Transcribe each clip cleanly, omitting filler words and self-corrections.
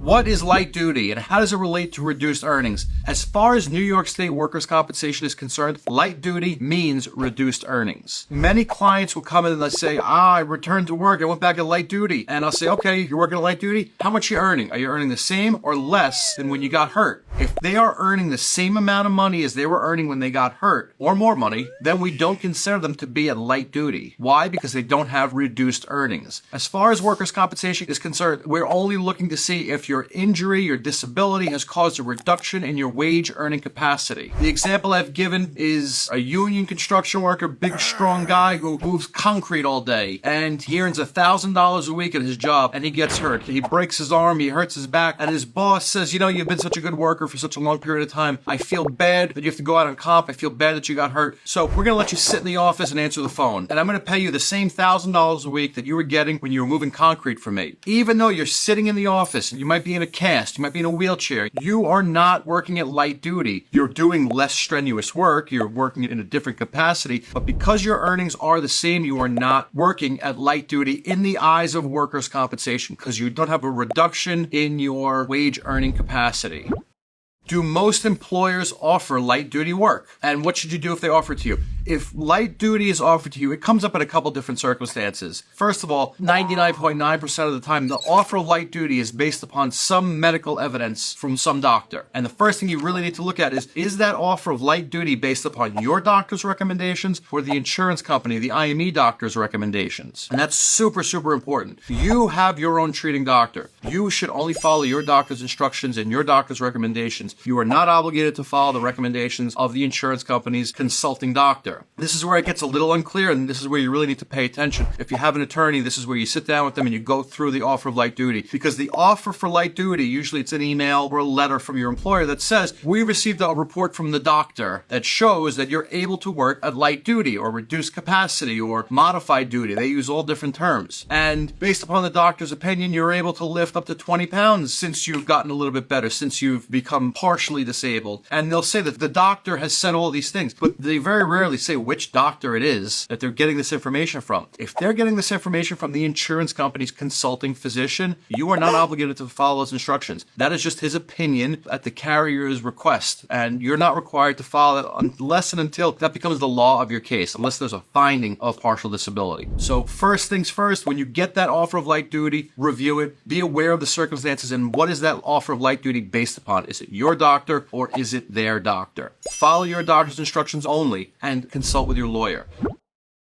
What is light duty and how does it relate to reduced earnings? As far as New York State workers' compensation is concerned, light duty means reduced earnings. Many clients will come in and they'll say, I returned to work, I went back to light duty. And I'll say, okay, you're working at light duty? How much are you earning? Are you earning the same or less than when you got hurt? If they are earning the same amount of money as they were earning when they got hurt, or more money, then we don't consider them to be at light duty. Why? Because they don't have reduced earnings. As far as workers' compensation is concerned, we're only looking to see if your injury, your disability has caused a reduction in your wage earning capacity. The example I've given is a union construction worker, big strong guy who moves concrete all day, and he earns $1,000 a week at his job, and he gets hurt. He breaks his arm, he hurts his back, and his boss says, you've been such a good worker for such a long period of time. I feel bad that you have to go out on comp. I feel bad that you got hurt. So we're going to let you sit in the office and answer the phone. And I'm going to pay you the same $1,000 a week that you were getting when you were moving concrete for me. Even though you're sitting in the office, you might be in a cast, you might be in a wheelchair, you are not working at light duty. You're doing less strenuous work. You're working in a different capacity. But because your earnings are the same, you are not working at light duty in the eyes of workers' compensation because you don't have a reduction in your wage earning capacity. Do most employers offer light duty work? And what should you do if they offer it to you? If light duty is offered to you, it comes up in a couple different circumstances. First of all, 99.9% of the time, the offer of light duty is based upon some medical evidence from some doctor. And the first thing you really need to look at is that offer of light duty based upon your doctor's recommendations or the insurance company, the IME doctor's recommendations? And that's super, super important. You have your own treating doctor. You should only follow your doctor's instructions and your doctor's recommendations. You are not obligated to follow the recommendations of the insurance company's consulting doctor. This is where it gets a little unclear, and this is where you really need to pay attention. If you have an attorney, this is where you sit down with them and you go through the offer of light duty. Because the offer for light duty, usually it's an email or a letter from your employer that says, we received a report from the doctor that shows that you're able to work at light duty or reduced capacity or modified duty. They use all different terms. And based upon the doctor's opinion, you're able to lift up to 20 pounds since you've gotten a little bit better, since you've become partially disabled. And they'll say that the doctor has said all these things, but they very rarely say which doctor it is that they're getting this information from. If they're getting this information from the insurance company's consulting physician, you are not obligated to follow those instructions. That is just his opinion at the carrier's request, and you're not required to follow that unless and until that becomes the law of your case, unless there's a finding of partial disability. So first things first, when you get that offer of light duty, review it, be aware of the circumstances and what is that offer of light duty based upon. Is it your doctor or is it their doctor? Follow your doctor's instructions only and consult with your lawyer.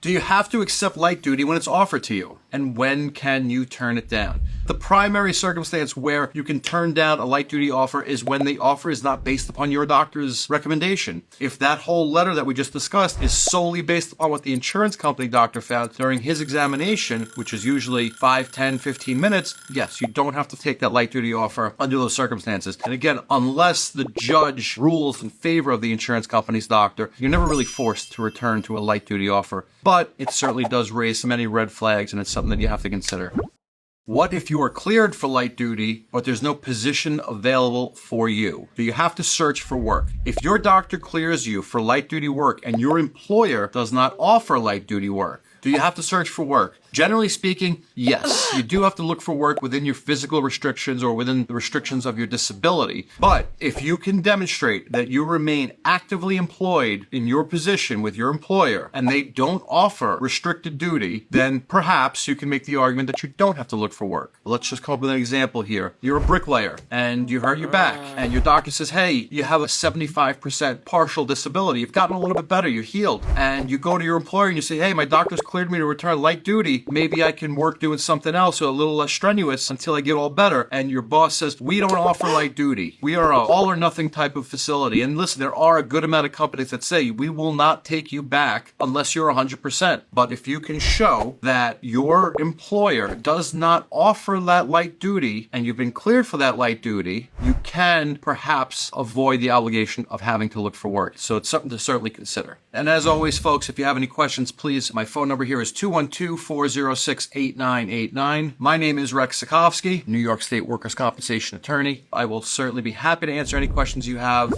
Do you have to accept light duty when it's offered to you? And when can you turn it down? The primary circumstance where you can turn down a light duty offer is when the offer is not based upon your doctor's recommendation. If that whole letter that we just discussed is solely based upon what the insurance company doctor found during his examination, which is usually 5, 10, 15 minutes, yes, you don't have to take that light duty offer under those circumstances. And again, unless the judge rules in favor of the insurance company's doctor, you're never really forced to return to a light duty offer. But it certainly does raise so many red flags, and it's something that you have to consider. What if you are cleared for light duty, but there's no position available for you? Do you have to search for work? If your doctor clears you for light duty work and your employer does not offer light duty work, do you have to search for work? Generally speaking, yes. You do have to look for work within your physical restrictions or within the restrictions of your disability. But if you can demonstrate that you remain actively employed in your position with your employer and they don't offer restricted duty, then perhaps you can make the argument that you don't have to look for work. Let's just come up with an example here. You're a bricklayer and you hurt your back and your doctor says, hey, you have a 75% partial disability. You've gotten a little bit better. You're healed. And you go to your employer and you say, hey, my doctor's cleared me to return light duty. Maybe I can work doing something else or a little less strenuous until I get all better. And your boss says, we don't offer light duty. We are an all or nothing type of facility. And listen, there are a good amount of companies that say we will not take you back unless you're 100%. But if you can show that your employer does not offer that light duty and you've been cleared for that light duty, you can perhaps avoid the obligation of having to look for work. So it's something to certainly consider. And as always, folks, if you have any questions, please, my phone number here is 212-406-8989. My name is Rex Sikowski, New York State Workers' Compensation Attorney. I will certainly be happy to answer any questions you have.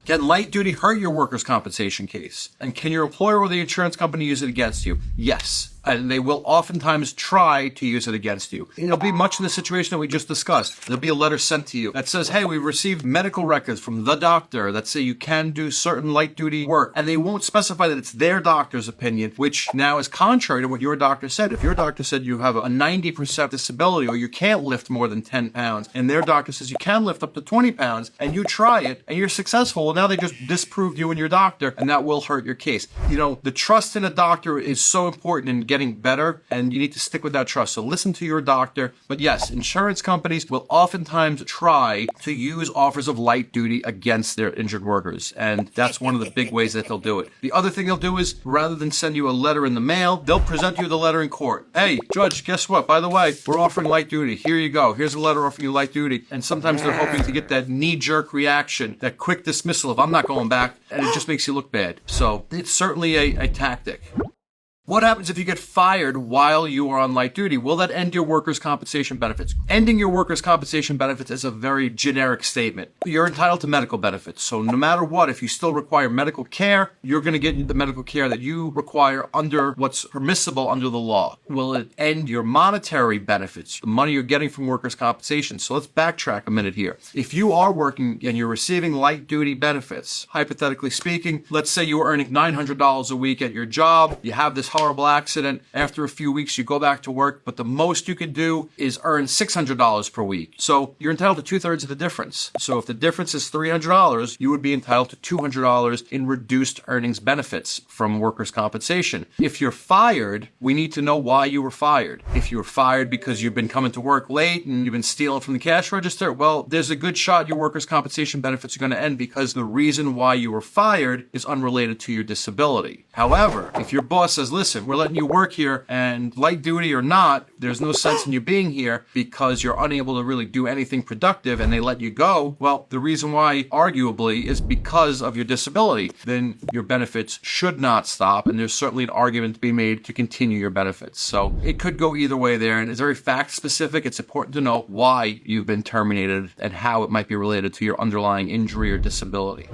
Can light duty hurt your workers' compensation case? And can your employer or the insurance company use it against you? Yes. and they will oftentimes try to use it against you. It'll be much in the situation that we just discussed. There'll be a letter sent to you that says, hey, we received medical records from the doctor that say you can do certain light duty work, and they won't specify that it's their doctor's opinion, which now is contrary to what your doctor said. If your doctor said you have a 90% disability or you can't lift more than 10 pounds, and their doctor says you can lift up to 20 pounds, and you try it and you're successful, well, now they just disproved you and your doctor, and that will hurt your case. You know, the trust in a doctor is so important in getting better, and you need to stick with that trust. So listen to your doctor. But yes, insurance companies will oftentimes try to use offers of light duty against their injured workers, and that's one of the big ways that they'll do it. The other thing they'll do is, rather than send you a letter in the mail, they'll present you the letter in court. Hey, judge, guess what? By the way, we're offering light duty. Here you go. Here's a letter offering you light duty. And sometimes they're hoping to get that knee-jerk reaction, that quick dismissal of, I'm not going back, and it just makes you look bad. So it's certainly a tactic. What happens if you get fired while you are on light duty? Will that end your workers' compensation benefits? Ending your workers' compensation benefits is a very generic statement. You're entitled to medical benefits. So no matter what, if you still require medical care, you're going to get the medical care that you require under what's permissible under the law. Will it end your monetary benefits, the money you're getting from workers' compensation? So let's backtrack a minute here. If you are working and you're receiving light duty benefits, hypothetically speaking, let's say you were earning $900 a week at your job, you have this horrible accident. After a few weeks, you go back to work, but the most you could do is earn $600 per week. So you're entitled to 2/3 of the difference. So if the difference is $300, you would be entitled to $200 in reduced earnings benefits from workers' compensation. If you're fired, we need to know why you were fired. If you were fired because you've been coming to work late and you've been stealing from the cash register, well, there's a good shot your workers' compensation benefits are going to end because the reason why you were fired is unrelated to your disability. However, if your boss says, listen, we're letting you work here, and light duty or not, there's no sense in you being here because you're unable to really do anything productive, and they let you go, well, the reason why, arguably, is because of your disability. Then your benefits should not stop, and there's certainly an argument to be made to continue your benefits. So it could go either way there, and it's very fact-specific. It's important to know why you've been terminated and how it might be related to your underlying injury or disability.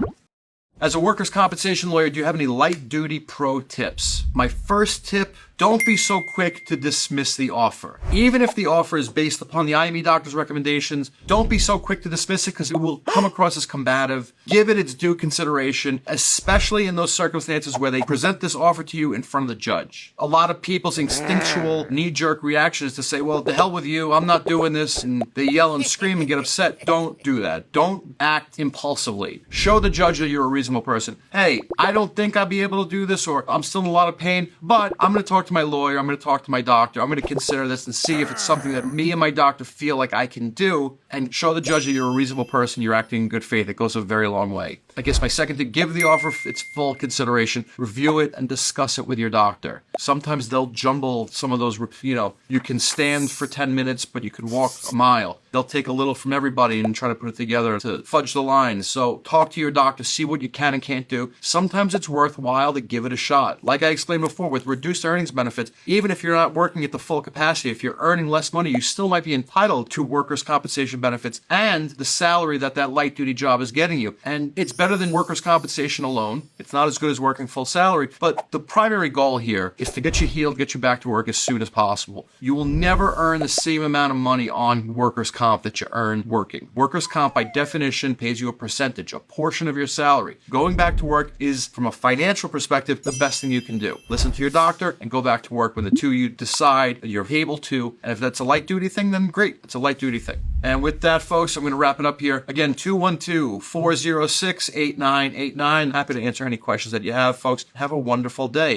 As a workers' compensation lawyer, do you have any light duty pro tips? My first tip, don't be so quick to dismiss the offer. Even if the offer is based upon the IME doctor's recommendations, don't be so quick to dismiss it because it will come across as combative. Give it its due consideration, especially in those circumstances where they present this offer to you in front of the judge. A lot of people's instinctual knee-jerk reaction is to say, well, the hell with you, I'm not doing this, and they yell and scream and get upset. Don't do that. Don't act impulsively. Show the judge that you're a reasonable person. Hey, I don't think I'll be able to do this, or I'm still in a lot of pain, but I'm going to talk to my lawyer, I'm going to talk to my doctor, I'm going to consider this and see if it's something that me and my doctor feel like I can do, and show the judge that you're a reasonable person, you're acting in good faith. It goes a very long way. I guess my second thing, give the offer its full consideration, review it, and discuss it with your doctor. Sometimes they'll jumble some of those, you can stand for 10 minutes, but you can walk a mile. They'll take a little from everybody and try to put it together to fudge the lines. So talk to your doctor, see what you can and can't do. Sometimes it's worthwhile to give it a shot. Like I explained before, with reduced earnings benefits, even if you're not working at the full capacity, if you're earning less money, you still might be entitled to workers' compensation benefits and the salary that light duty job is getting you. And it's better than workers' compensation alone. It's not as good as working full salary, but the primary goal here is to get you healed, get you back to work as soon as possible. You will never earn the same amount of money on workers' comp that you earn working. Workers' comp, by definition, pays you a percentage, a portion of your salary. Going back to work is, from a financial perspective, the best thing you can do. Listen to your doctor and go back to work when the two of you decide that you're able to. And if that's a light duty thing, then great. It's a light duty thing. And with that, folks, I'm going to wrap it up here. Again, 212-406-8989. Happy to answer any questions that you have, folks. Have a wonderful day.